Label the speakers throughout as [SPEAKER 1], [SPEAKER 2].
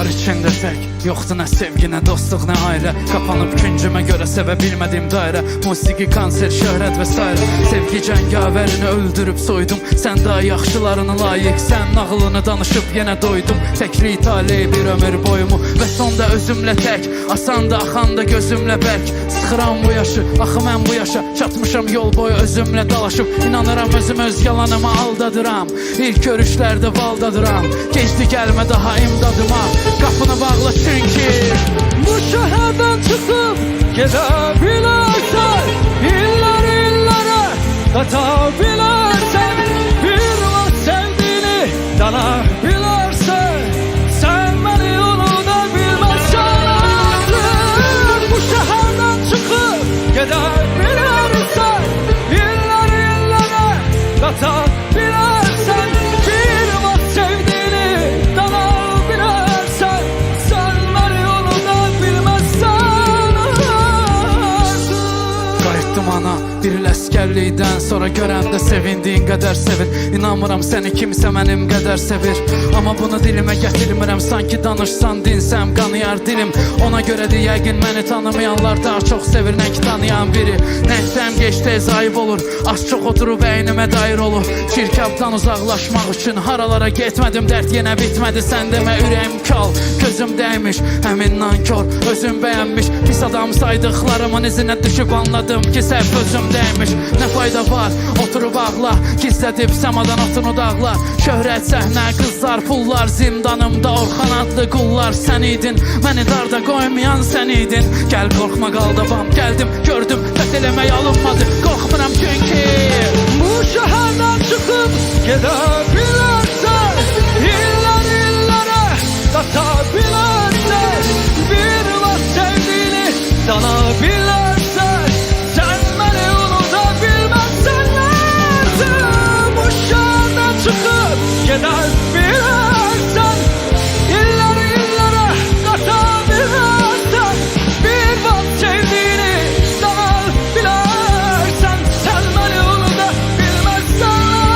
[SPEAKER 1] var içində tək. Yoxdur nə sevgi, nə dostluq, nə ayrı. Qapanıb küncümə görə sevə bilmədiyim dairə. Musiqi, konser, şöhrət və s. Sevgi cəngavərini öldürüb soydum. Sən daha yaxşılarını layiq, sən nağılını danışıb yenə doydum. Təklik taleyi bir ömür boyumu və sonda özümlə tək. Asanda, axanda gözümlə bərk. Sıxıram bu yaşı, axı mən bu yaşa çatmışam, yol boyu özümlə dalaşıb. İnanıram özüm öz yalanıma aldadıram. İlk görüşlərdə valdadıram. Geçdi gəlmə daha imdadıma. Qapını bağla çünki
[SPEAKER 2] bu şəhərdən çıxıb gedə bilərsən, illər illərə qata bilərsən, bir vaxt sevdiyini dana bilərsən, sən məni unuda bilməzsən artıq. Bu şəhərdən çıxıb gedə bilərsən, illər illərə qata bilərsən, bir vaxt sevdiyini dana bilərsən, sən məni unuda bilməzsən artıq.
[SPEAKER 1] qayıtdım ana. Bir il əskərlikdən sonra görəndə sevindiyin qədər sevin. İnanmıram səni kimsə mənim qədər sevir. Amma bunu dilimə gətirmirəm, sanki danışsan dinsəm qanıyar dilim. Ona görədir yəqin məni tanımayanlar daha çox sevir nə ki tanıyan biri. Nə etsəm geç tez ayıb olur, az çox oturub əynimə dair olur. Çirkabdan uzaqlaşmaq üçün haralara getmədim, dərd yenə bitmədi. Sən demə ürəyim kal, gözüm dəymiş, həmin nankor özüm bəyənmiş. Pis adam saydıqlarımın izinə düşüb anladım ki səhv özüm dəymiş. Nə fayda var, oturub ağla, gizlədib səmadan otunu dağlar. Şöhrət, səhnə, qızlar, pullar, zindanımda Orxan adlı qullar. Sən idin, məni darda qoymayan sən idin. Gəl qorxma qaldabam, gəldim, gördüm, fəth eləmək alınmadı. Qorxmuram çünki
[SPEAKER 2] bu şəhərdən çıxıb gedə bilərsən, illər illərə qata bilərsən, bir vaxt sevdiyini dana bilərsən, sən məni unuda bilməzsən artıq. Bu şəhərdən çıxıb gedə bilərsən, illər illərə qata bilərsən, bir vaxt sevdiyini dana bilərsən, sən məni unuda bilməzsən artıq.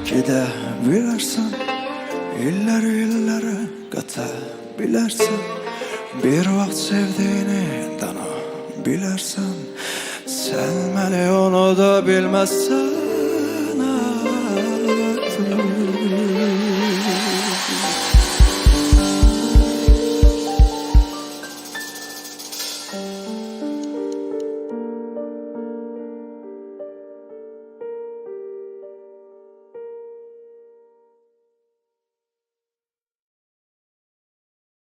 [SPEAKER 2] Gedə bilərsən, illər illərə qata bilərsən, bir vaxt sevdiyini dana bilərsən, sən məni unuda bilməzsən artıq.